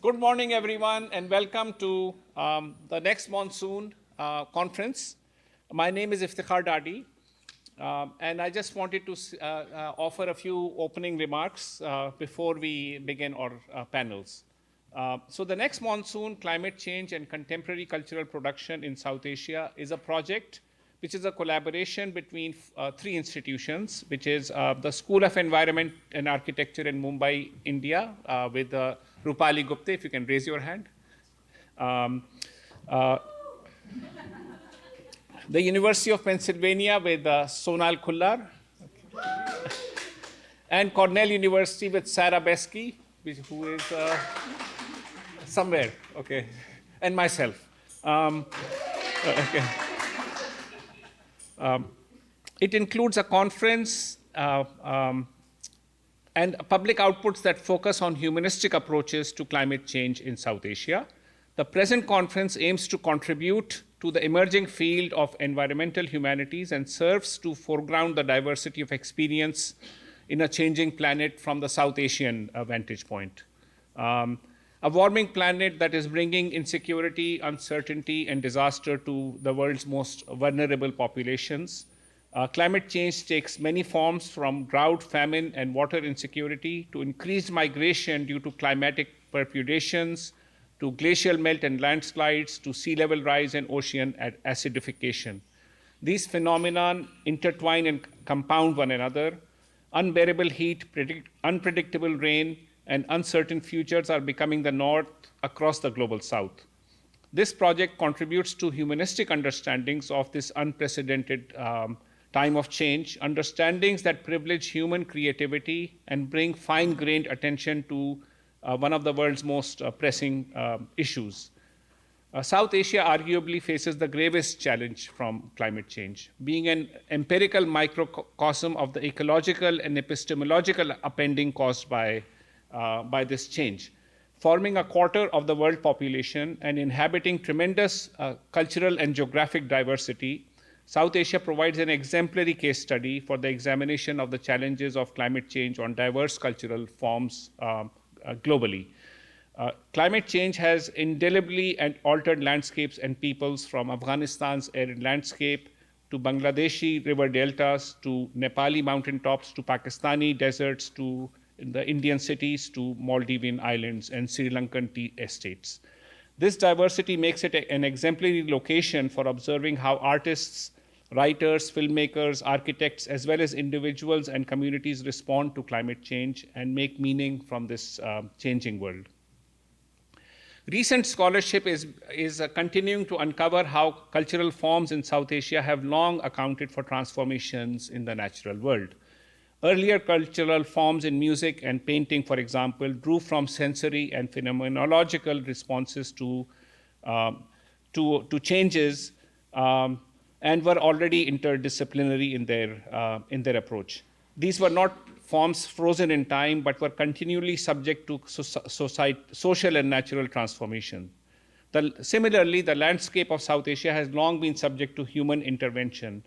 Good morning, everyone, and welcome to the next Monsoon conference. My name is Iftikhar Dadi, and I just wanted to offer a few opening remarks before we begin our panels. So the next Monsoon, Climate Change and Contemporary Cultural Production in South Asia is a project which is a collaboration between three institutions, which is the School of Environment and Architecture in Mumbai, India, with Rupali Gupta, if you can raise your hand. Uh, the University of Pennsylvania with Sonal Khullar, and Cornell University with Sarah Besky, who is somewhere, okay, and myself. Okay. It includes a conference and public outputs that focus on humanistic approaches to climate change in South Asia. The present conference aims to contribute to the emerging field of environmental humanities and serves to foreground the diversity of experience in a changing planet from the South Asian vantage point. A warming planet that is bringing insecurity, uncertainty, and disaster to the world's most vulnerable populations. Climate change takes many forms, from drought, famine, and water insecurity to increased migration due to climatic perturbations, to glacial melt and landslides, to sea level rise and ocean acidification. These phenomena intertwine and compound one another. Unbearable heat, unpredictable rain, and uncertain futures are becoming the north across the global south. This project contributes to humanistic understandings of this unprecedented time of change, understandings that privilege human creativity and bring fine-grained attention to one of the world's most pressing issues. South Asia arguably faces the gravest challenge from climate change, being an empirical microcosm of the ecological and epistemological upending caused by this change. Forming a quarter of the world population and inhabiting tremendous cultural and geographic diversity, South Asia provides an exemplary case study for the examination of the challenges of climate change on diverse cultural forms globally. Climate change has indelibly altered landscapes and peoples, from Afghanistan's arid landscape to Bangladeshi river deltas to Nepali mountaintops to Pakistani deserts to the Indian cities to Maldivian islands and Sri Lankan tea estates. This diversity makes it an exemplary location for observing how artists, writers, filmmakers, architects, as well as individuals and communities respond to climate change and make meaning from this changing world. Recent scholarship is continuing to uncover how cultural forms in South Asia have long accounted for transformations in the natural world. Earlier cultural forms in music and painting, for example, drew from sensory and phenomenological responses to changes and were already interdisciplinary in their approach. These were not forms frozen in time, but were continually subject to social and natural transformation. Similarly, the landscape of South Asia has long been subject to human intervention.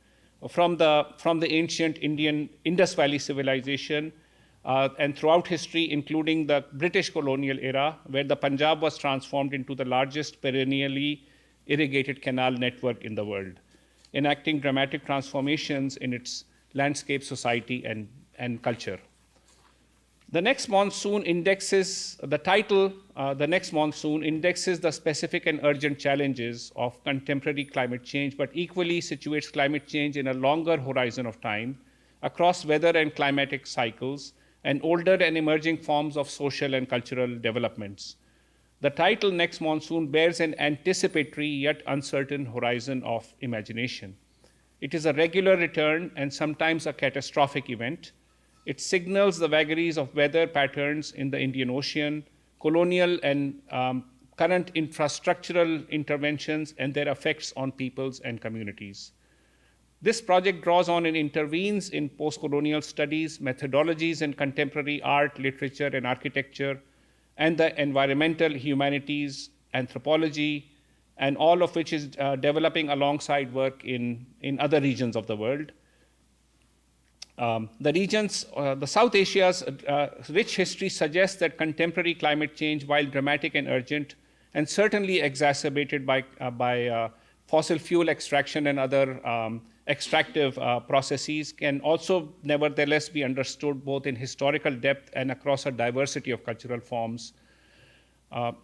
From the ancient Indian Indus Valley civilization and throughout history, including the British colonial era, where the Punjab was transformed into the largest perennially irrigated canal network in the world, enacting dramatic transformations in its landscape, society, and culture. The next monsoon indexes, the title, The Next Monsoon, indexes the specific and urgent challenges of contemporary climate change, but equally situates climate change in a longer horizon of time across weather and climatic cycles and older and emerging forms of social and cultural developments. The title, Next Monsoon, bears an anticipatory yet uncertain horizon of imagination. It is a regular return and sometimes a catastrophic event. It signals the vagaries of weather patterns in the Indian Ocean, colonial and current infrastructural interventions, and their effects on peoples and communities. This project draws on and intervenes in post-colonial studies, methodologies in contemporary art, literature, and architecture, and the environmental humanities, anthropology, and all of which is developing alongside work in other regions of the world. The South Asia's rich history suggests that contemporary climate change, while dramatic and urgent, and certainly exacerbated by fossil fuel extraction and other extractive processes, can also nevertheless be understood both in historical depth and across a diversity of cultural forms.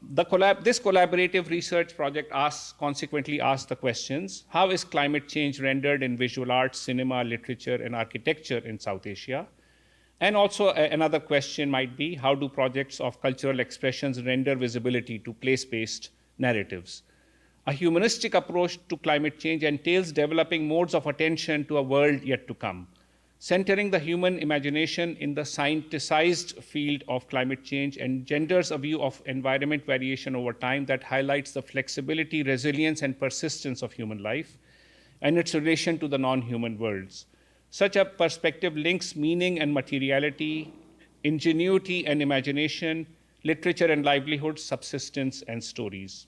This collaborative research project consequently asks the questions: how is climate change rendered in visual arts, cinema, literature, and architecture in South Asia? And also another question might be, how do projects of cultural expressions render visibility to place-based narratives? A humanistic approach to climate change entails developing modes of attention to a world yet to come, centering the human imagination in the scienticized field of climate change, engenders a view of environment variation over time that highlights the flexibility, resilience, and persistence of human life and its relation to the non-human worlds. Such a perspective links meaning and materiality, ingenuity and imagination, literature and livelihood, subsistence and stories.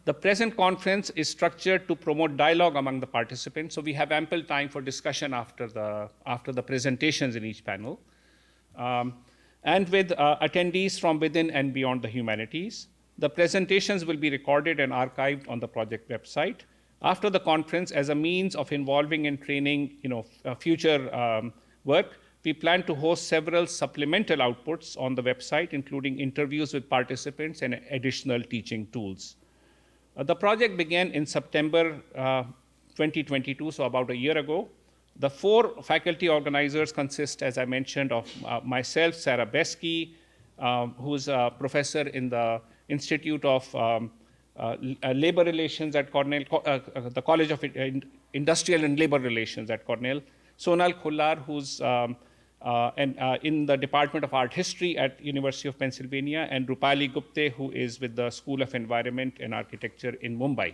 The present conference is structured to promote dialogue among the participants, so we have ample time for discussion after the presentations in each panel, and with attendees from within and beyond the humanities. The presentations will be recorded and archived on the project website. After the conference, as a means of involving and training future work, we plan to host several supplemental outputs on the website, including interviews with participants and additional teaching tools. The project began in September 2022, so about a year ago. The 4 faculty organizers consist, as I mentioned, of myself, Sarah Besky, who's a professor in the Institute of Labor Relations at Cornell, the College of Industrial and Labor Relations at Cornell, Sonal Khullar, who's in the Department of Art History at University of Pennsylvania, and Rupali Gupte, who is with the School of Environment and Architecture in Mumbai.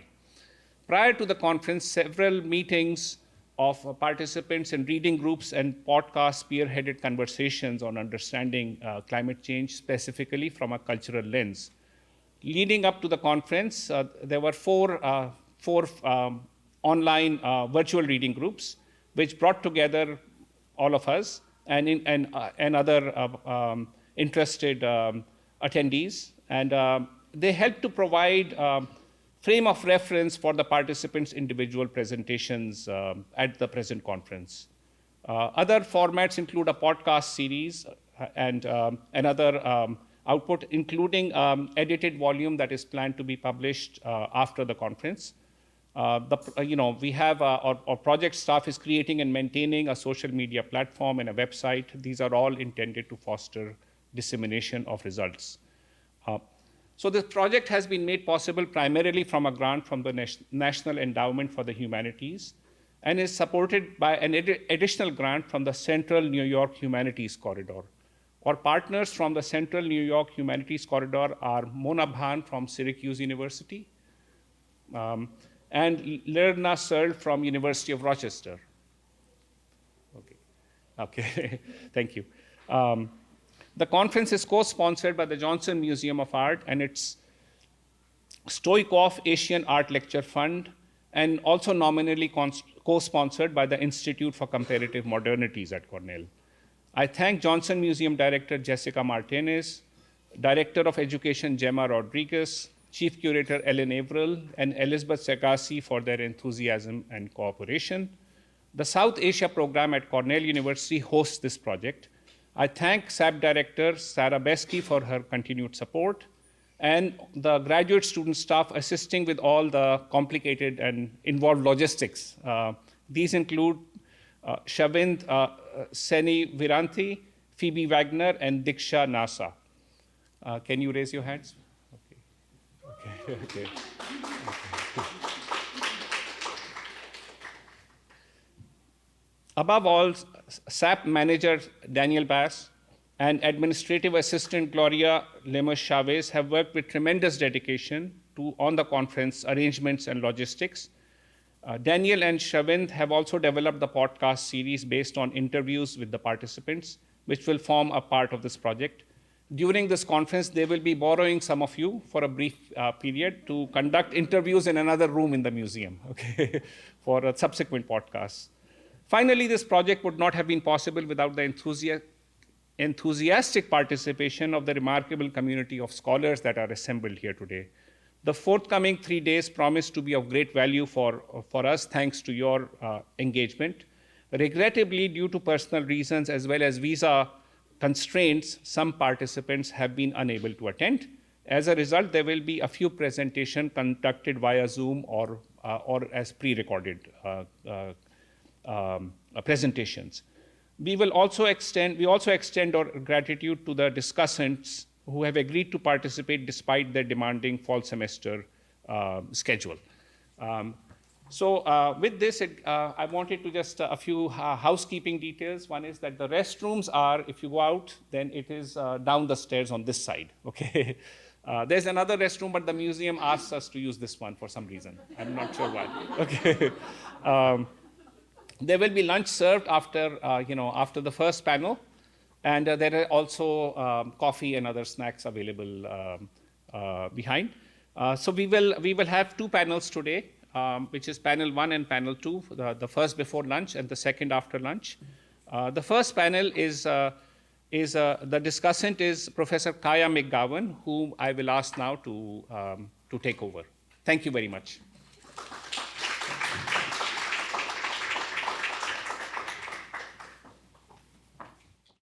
Prior to the conference, several meetings of participants in reading groups and podcasts spearheaded conversations on understanding climate change, specifically from a cultural lens. Leading up to the conference, there were four online virtual reading groups, which brought together all of us and other interested attendees. And they helped to provide frame of reference for the participants' individual presentations at the present conference. Other formats include a podcast series and another output, including edited volume that is planned to be published after the conference. We have our project staff is creating and maintaining a social media platform and a website. These are all intended to foster dissemination of results. So this project has been made possible primarily from a grant from the National Endowment for the Humanities and is supported by an additional grant from the Central New York Humanities Corridor. Our partners from the Central New York Humanities Corridor are Mona Bhan from Syracuse University, and Lerna Searle from University of Rochester. Okay, thank you. The conference is co-sponsored by the Johnson Museum of Art and its Stoikov Asian Art Lecture Fund, and also nominally co-sponsored by the Institute for Comparative Modernities at Cornell. I thank Johnson Museum Director Jessica Martinez, Director of Education Gemma Rodriguez, Chief Curator Ellen Averill, and Elizabeth Sagasi for their enthusiasm and cooperation. The South Asia program at Cornell University hosts this project. I thank SAP Director Sarah Besky for her continued support, and the graduate student staff assisting with all the complicated and involved logistics. These include Shavind Seni Viranthi, Phoebe Wagner, and Diksha Nasa. Can you raise your hands? Okay. Above all, SAP manager Daniel Bass and administrative assistant Gloria Lemos Chavez have worked with tremendous dedication on the conference arrangements and logistics. Daniel and Shavind have also developed the podcast series based on interviews with the participants, which will form a part of this project. During this conference, they will be borrowing some of you for a brief period to conduct interviews in another room in the museum, okay, for a subsequent podcast. Finally, this project would not have been possible without the enthusiastic participation of the remarkable community of scholars that are assembled here today. The forthcoming 3 days promise to be of great value for us, thanks to your engagement. Regrettably, due to personal reasons as well as visa constraints, some participants have been unable to attend. As a result, there will be a few presentations conducted via Zoom or as pre-recorded presentations. We also extend our gratitude to the discussants who have agreed to participate despite their demanding fall semester schedule. With this, I wanted to just a few housekeeping details. One is that the restrooms are, if you go out, then it is down the stairs on this side, okay? There's another restroom, but the museum asks us to use this one for some reason. I'm not sure why, okay? There will be lunch served after the first panel, and there are also coffee and other snacks available behind. So we will have 2 panels today, which is panel 1 and panel 2, the first before lunch and the second after lunch. The first panel is the discussant is Professor Kaya McGowan, whom I will ask now to take over. Thank you very much.